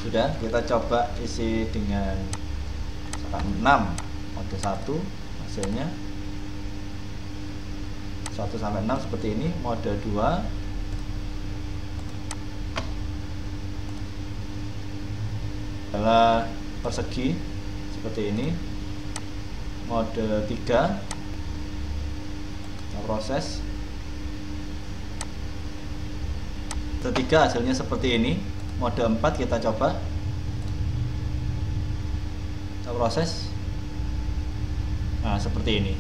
Sudah, kita coba isi dengan 6 mode 1, hasilnya 1 sampai 6 seperti ini. Mode 2 adalah persegi seperti ini. Mode 3 kita proses. Ketiga hasilnya seperti ini. Mode 4 kita coba. Kita proses. Nah, seperti ini.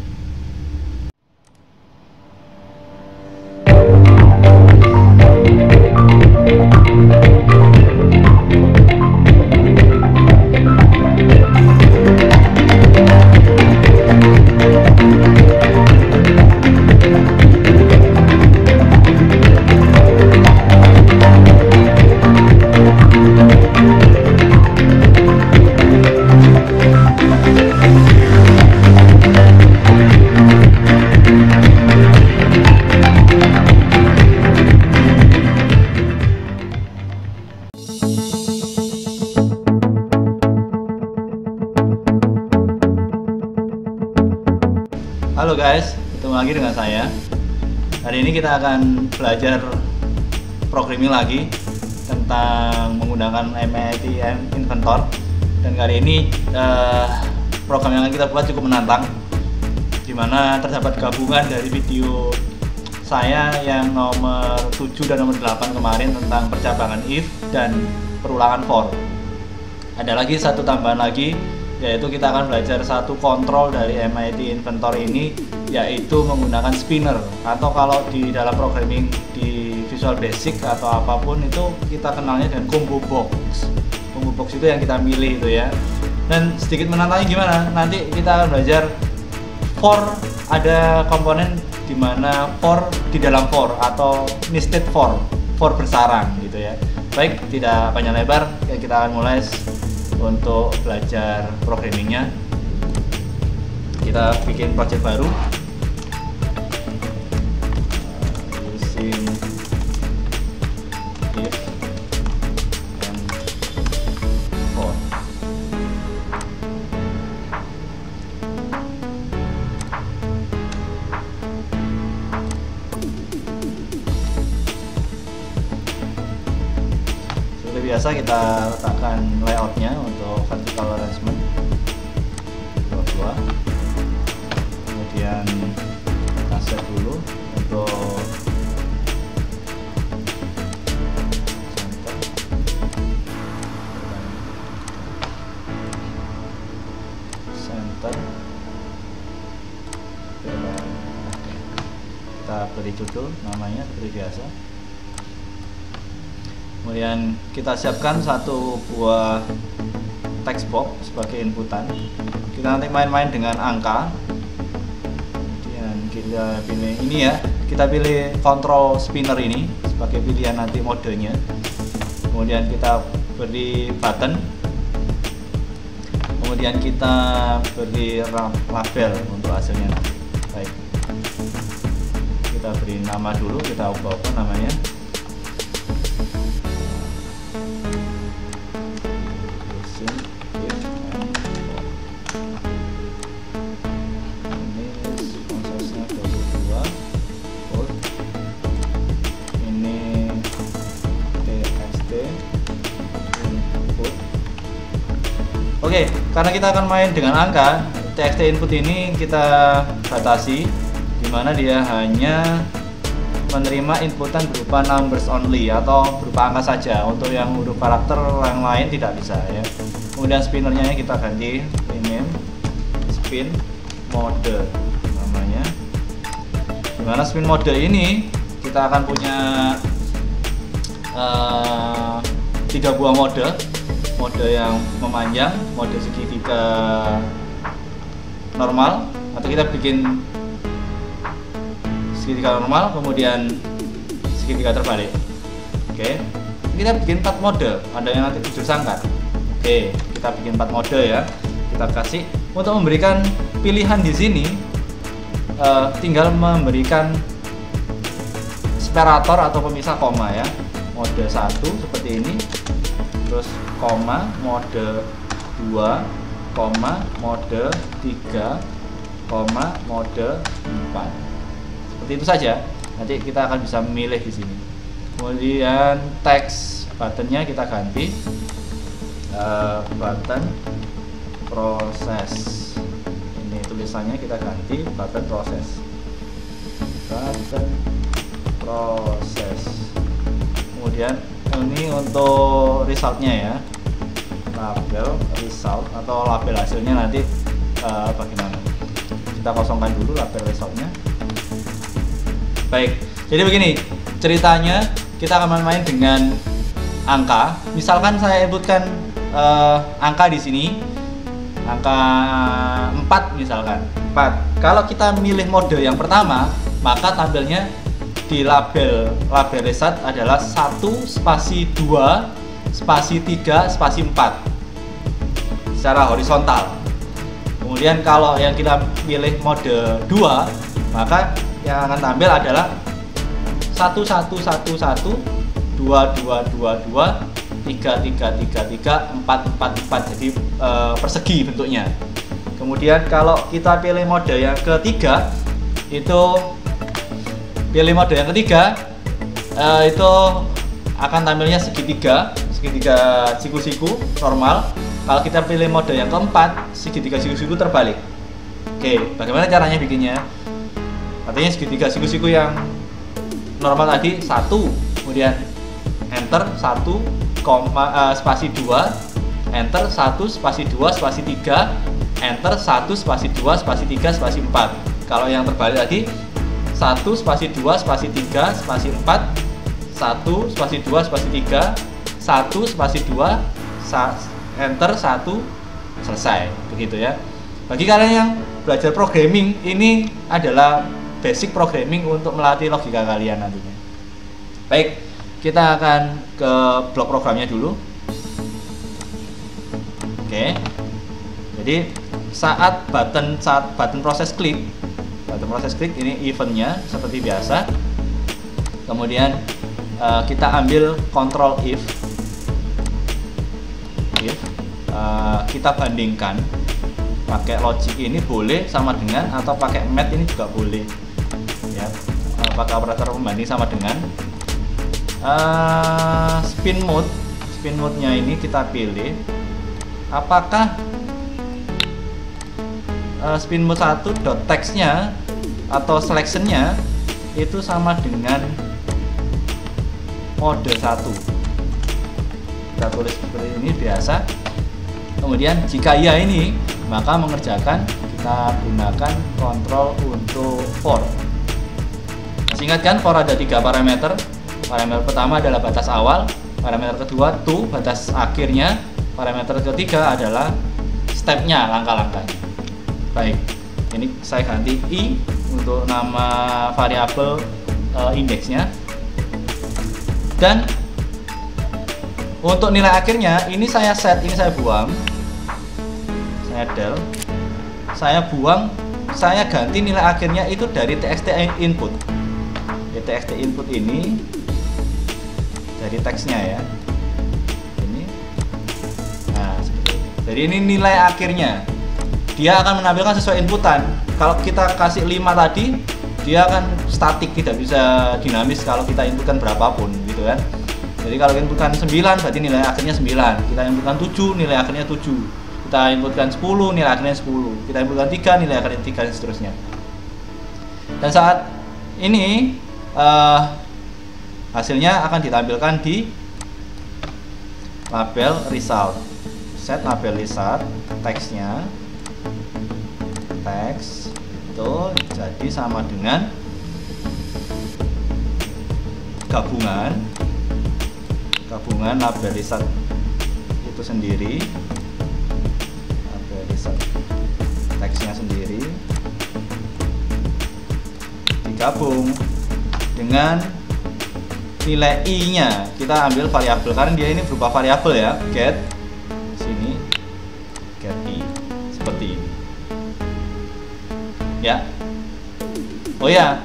Halo guys, ketemu lagi dengan saya. Hari ini kita akan belajar programming lagi tentang menggunakan MIT Inventor. Dan kali ini program yang kita buat cukup menantang, dimana terdapat gabungan dari video saya yang nomor 7 dan nomor 8 kemarin tentang percabangan if dan perulangan for. Ada lagi satu tambahan lagi, yaitu kita akan belajar satu kontrol dari MIT Inventor ini, yaitu menggunakan spinner, atau kalau di dalam programming di Visual Basic atau apapun itu kita kenalnya dengan combo box. Combo box itu yang kita milih itu ya. Dan sedikit menantangnya gimana? Nanti kita akan belajar for, ada komponen di mana for di dalam for atau nested for bersarang gitu ya. Baik, tidak panjang lebar, kita akan mulai untuk belajar programmingnya. Kita bikin project baru using if and for. Seperti biasa kita letakkan layoutnya untuk vertical arrangement 2. Kemudian kita set dulu untuk center. Kita beri judul namanya seperti biasa. Kemudian kita siapkan satu buah text box sebagai inputan. Kita nanti main-main dengan angka. Kemudian kita pilih ini ya, kita pilih control spinner ini sebagai pilihan nanti modenya. Kemudian kita beri button. Kemudian kita beri label untuk hasilnya nanti. Baik, kita beri nama dulu, kita ubah-ubah namanya. Oke, karena kita akan main dengan angka, TXT input ini kita batasi, dimana dia hanya menerima inputan berupa numbers only atau berupa angka saja. Untuk yang huruf karakter yang lain tidak bisa ya. Kemudian spinnernya kita ganti rename spin mode namanya. Dimana spin mode ini kita akan punya 3 buah mode yang memanjang, mode segitiga normal, atau kita bikin segitiga normal kemudian segitiga terbalik. Oke, kita bikin 4 mode, ada yang nanti 7 sangkat. Oke, kita bikin 4 mode ya. Kita kasih untuk memberikan pilihan di sini, tinggal memberikan separator atau pemisah koma ya. Mode 1 seperti ini, terus koma mode 2, koma mode 3, koma mode 4. Seperti itu saja. Nanti kita akan bisa memilih di sini. Kemudian teks buttonnya kita ganti button proses. Ini tulisannya kita ganti button proses. Button proses. Kemudian ini untuk resultnya ya, label result atau label hasilnya nanti bagaimana. Kita kosongkan dulu label resultnya. Baik, jadi begini ceritanya, kita akan main dengan angka. Misalkan saya inputkan angka di sini, angka 4 misalkan, 4. Kalau kita milih mode yang pertama, maka tampilnya di label result adalah 1 spasi 2 spasi 3 spasi 4 secara horizontal. Kemudian kalau yang kita pilih mode 2, maka yang akan tampil adalah 1 1 1 1 2 2 2 2 3 3 3 3 4 4 4, jadi persegi bentuknya. Kemudian kalau kita pilih mode yang ketiga, itu itu akan tampilnya segitiga siku-siku normal. Kalau kita pilih mode yang keempat, segitiga siku-siku terbalik. Oke, bagaimana caranya bikinnya? Artinya segitiga siku-siku yang normal tadi 1, kemudian enter 1, spasi 2, enter 1 spasi 2 spasi 3, enter 1 spasi 2 spasi 3 spasi 4. Kalau yang terbalik tadi 1 spasi 2 spasi 3 spasi 4, 1 spasi 2 spasi 3, 1 spasi 2, enter 1, selesai. Begitu ya. Bagi kalian yang belajar programming, ini adalah basic programming untuk melatih logika kalian nantinya. Baik, kita akan ke blok programnya dulu. Oke. Jadi saat button proses klik, ini eventnya seperti biasa. Kemudian kita ambil control if kita bandingkan pakai logic ini boleh sama dengan, atau pakai math ini juga boleh ya. Apakah operator pembanding sama dengan spin mode-nya ini kita pilih apakah spin mode 1 dot text-nya atau selection-nya itu sama dengan mode 1. Kita tulis seperti ini biasa. Kemudian jika ya ini, maka mengerjakan kita gunakan kontrol untuk for. Masih ingat kan, for ada 3 parameter. Parameter pertama adalah batas awal, parameter kedua to, batas akhirnya, parameter ketiga adalah stepnya, langkah-langkahnya. Baik, ini saya ganti i untuk nama variabel indeksnya. Dan untuk nilai akhirnya ini saya set, ini saya buang, saya del, saya buang, saya ganti nilai akhirnya itu dari txt input. Ya, txt input ini dari teksnya ya. Ini, nah seperti ini. Jadi ini nilai akhirnya. Dia akan menampilkan sesuai inputan. Kalau kita kasih 5 tadi, dia akan statik, tidak bisa dinamis kalau kita inputkan berapapun gitu kan. Jadi kalau inputkan 9 berarti nilai akhirnya 9. Kita inputkan 7, nilai akhirnya 7. Kita inputkan 10, nilai akhirnya 10. Kita inputkan 3, nilai akhirnya 3, dan seterusnya. Dan saat ini hasilnya akan ditampilkan di label result. Set label result, teksnya teks itu jadi sama dengan gabungan label result itu sendiri, label result teksnya sendiri digabung dengan nilai i-nya. Kita ambil variabel karena dia ini berupa variabel ya, get sini get i seperti ini ya. Oh ya,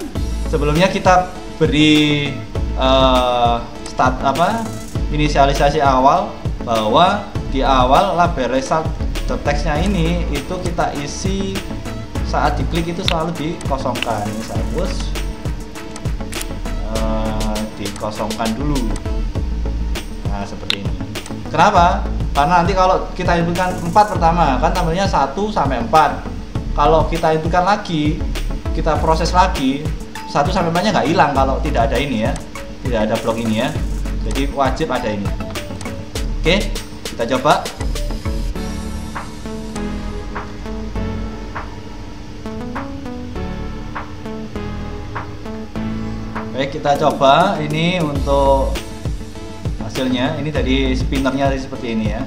sebelumnya kita beri inisialisasi awal bahwa di awal label result.txt-nya ini itu kita isi saat diklik itu selalu dikosongkan. Ini saya hapus, dikosongkan dulu. Nah, seperti ini. Kenapa? Karena nanti kalau kita inputkan 4 pertama kan tampilnya 1 sampai 4. Kalau kita inputkan lagi, kita proses lagi, 1 sampai 4-nya nggak hilang kalau tidak ada ini ya, tidak ada blok ini ya. Jadi wajib ada ini. Oke, kita coba. Baik, kita coba ini untuk hasilnya. Ini dari spinnernya seperti ini ya.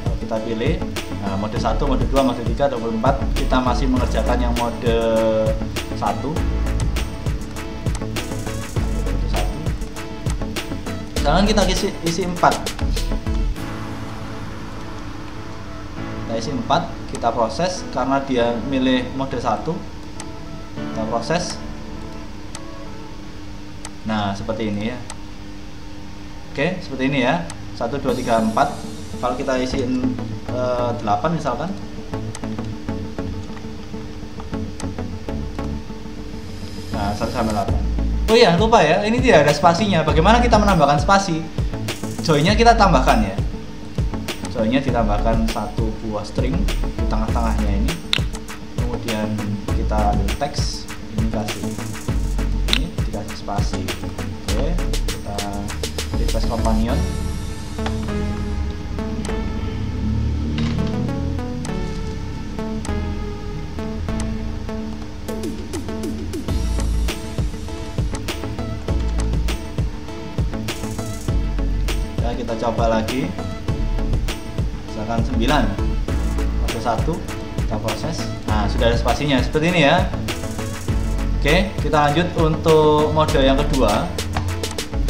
Kalau kita pilih, nah, mode 1, mode 2, mode 3, mode 4, kita masih mengerjakan yang mode 1. Sekarang kita isi 4. Kita isi 4, kita proses karena dia milih mode 1. Kita proses. Nah, seperti ini ya. Oke, seperti ini ya. 1 2 3 4. Kalau kita isiin 8 misalkan. Nah, 1 sampai 8. Oh iya, lupa ya, ini tidak ada spasinya. Bagaimana kita menambahkan spasi? Join-nya kita tambahkan ya. Join-nya ditambahkan 1 buah string di tengah-tengahnya ini. Kemudian kita ambil teks, ini dikasih spasi. Oke, kita request companion. Kita coba lagi, misalkan 9 atau 1, kita proses. Nah, sudah ada spasinya seperti ini ya. Oke, kita lanjut untuk mode yang kedua.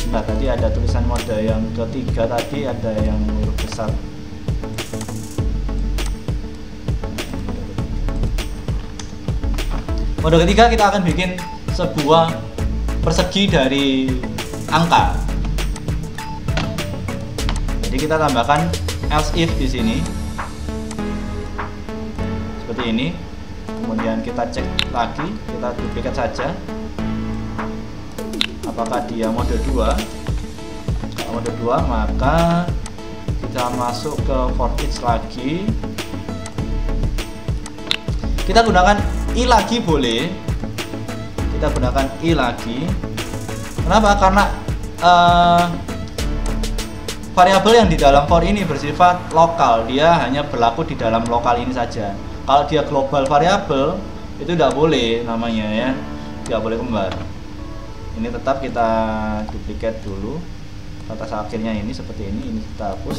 Nah, tadi ada tulisan mode yang ketiga, tadi ada yang huruf besar. Mode ketiga kita akan bikin sebuah persegi dari angka. Jadi kita tambahkan else if di sini seperti ini. Kemudian kita cek lagi, kita duplikat saja apakah dia mode 2. Kalau mode 2 maka kita masuk ke for each lagi, kita gunakan i lagi boleh, kita gunakan i lagi. Kenapa? Karena variabel yang di dalam for ini bersifat lokal, dia hanya berlaku di dalam lokal ini saja. Kalau dia global variabel itu tidak boleh namanya ya, tidak boleh kembar. Ini tetap kita duplikat dulu batas akhirnya ini seperti ini kita hapus.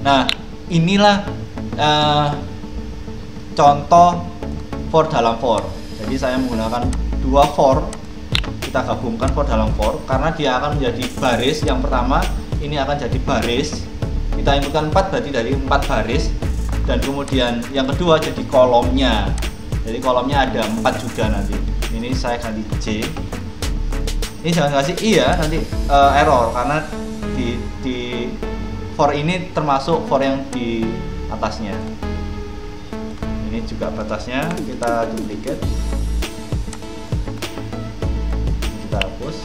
Nah, inilah contoh for dalam for. Jadi saya menggunakan 2 for, kita gabungkan for dalam for karena dia akan menjadi baris. Yang pertama ini akan jadi baris, kita inputkan 4 berarti dari 4 baris, dan kemudian yang kedua jadi kolomnya. Jadi kolomnya ada 4 juga nanti. Ini saya ganti J. Ini jangan kasih I ya, nanti error karena di for ini termasuk for yang di atasnya. Ini juga batasnya kita duplikat. Kita hapus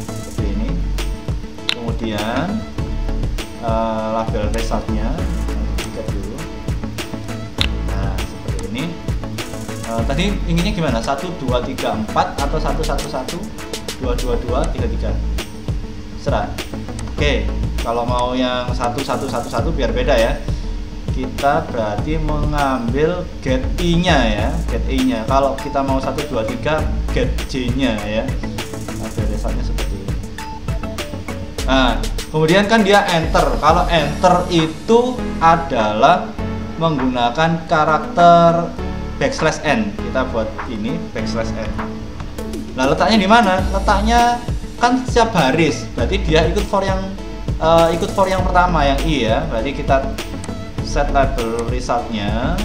seperti ini. Kemudian label resultnya duplikat dulu. Nah, seperti ini. Tadi inginnya gimana? 1 2 3 4 atau 1 1 1 2 2 2 3 3. Serah. Oke, kalau mau yang 1 1 1 1 biar beda ya. Kita berarti mengambil get i-nya ya, get i-nya. Kalau kita mau 1 2 3 get j-nya ya. Label resultnya seperti ini. Nah, kemudian kan dia enter. Kalau enter itu adalah menggunakan karakter \n. Kita buat ini \n. Nah, letaknya di mana? Letaknya kan setiap baris. Berarti dia ikut for yang pertama yang i ya. Berarti kita set label resultnya.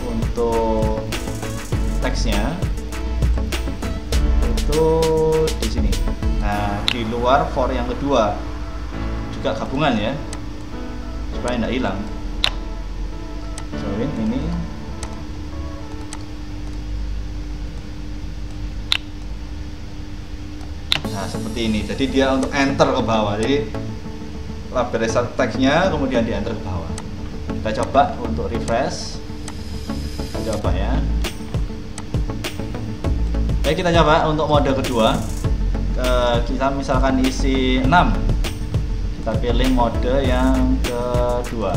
Untuk teksnya itu di sini. Nah, di luar for yang kedua juga gabungan ya, supaya tidak hilang. Join ini. Nah, seperti ini. Jadi dia untuk enter ke bawah. Jadi label result text-nya kemudian di enter ke bawah. Kita coba untuk refresh. Kita coba ya. Oke, kita coba untuk mode kedua. Kita misalkan isi 6. Kita pilih mode yang kedua.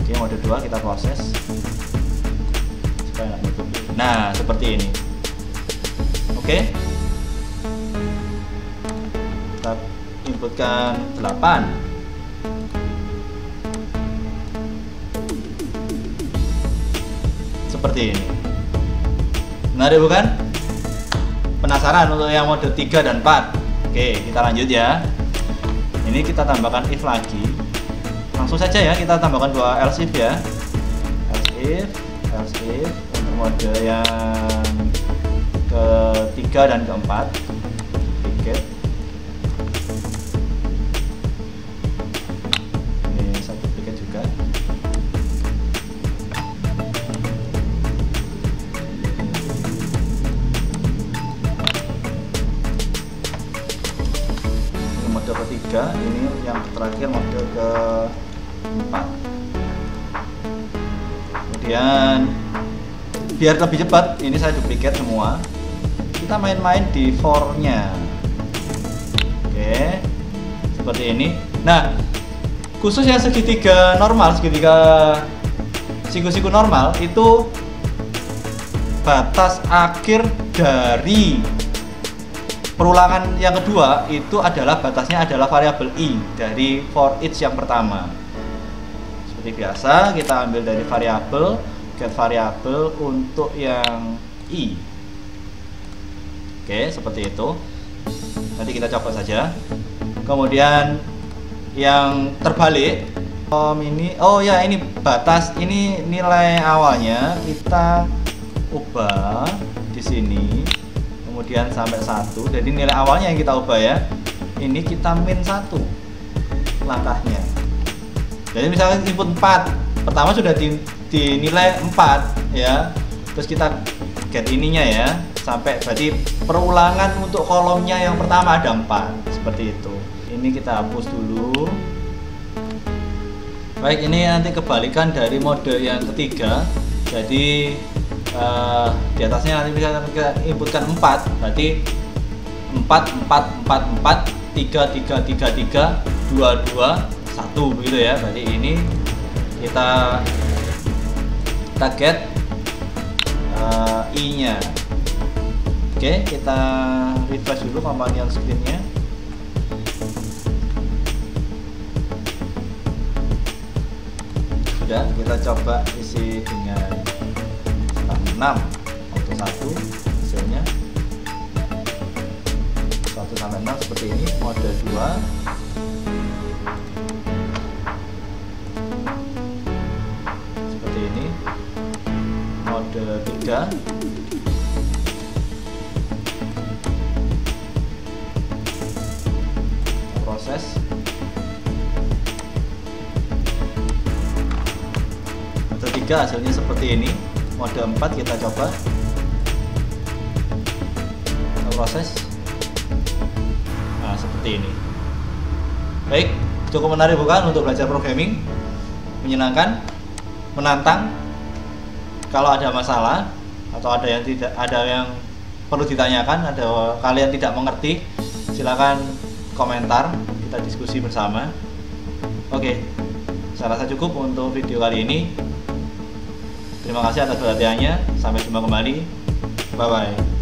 Oke, mode 2 kita proses supaya nggak nutup. Nah, seperti ini. Oke, kita inputkan 8. Seperti ini. Menarik bukan? Penasaran untuk yang mode 3 dan 4? Oke, kita lanjut ya. Ini kita tambahkan if lagi. Langsung saja ya, kita tambahkan 2 else if ya. Else if untuk mode yang ketiga dan keempat. Duplicate. Ini satu duplicate juga. Mode ketiga, ini yang terakhir mode keempat. Kemudian biar lebih cepat, ini saya duplicate semua. Kita main-main di for-nya. Oke, seperti ini. Nah, khusus yang segitiga normal, segitiga siku-siku normal itu batas akhir dari perulangan yang kedua itu adalah batasnya adalah variabel i dari for each yang pertama. Seperti biasa kita ambil dari variabel, get variabel untuk yang i. Oke, seperti itu. Nanti kita coba saja. Kemudian yang terbalik ini, oh ya, ini batas, ini nilai awalnya kita ubah di sini. Kemudian sampai 1, jadi nilai awalnya yang kita ubah ya. Ini kita min 1 langkahnya. Jadi misalnya input 4, pertama sudah dinilai 4 ya. Terus kita get ininya ya, sampai berarti perulangan untuk kolomnya yang pertama ada 4, seperti itu. Ini kita hapus dulu. Baik, ini nanti kebalikan dari mode yang ketiga. Jadi di atasnya nanti bisa kita inputkan 4, berarti 4 4 4 4 3 3 3 3 2 2 1 begitu ya. Berarti ini kita get i nya. Oke, kita refresh dulu companion screen-nya. Sudah, kita coba isi dengan 6 untuk 1 hasilnya 1 sampai 6 seperti ini. Mode 2 seperti ini. Mode 3 proses. Mode 3 hasilnya seperti ini. Mode 4 kita coba proses. Nah, seperti ini. Baik, cukup menarik bukan untuk belajar programming? Menyenangkan, menantang. Kalau ada masalah atau ada yang perlu ditanyakan, ada kalian tidak mengerti, silakan komentar, kita diskusi bersama. Oke, saya rasa cukup untuk video kali ini. Terima kasih atas perhatiannya. Sampai jumpa kembali. Bye bye.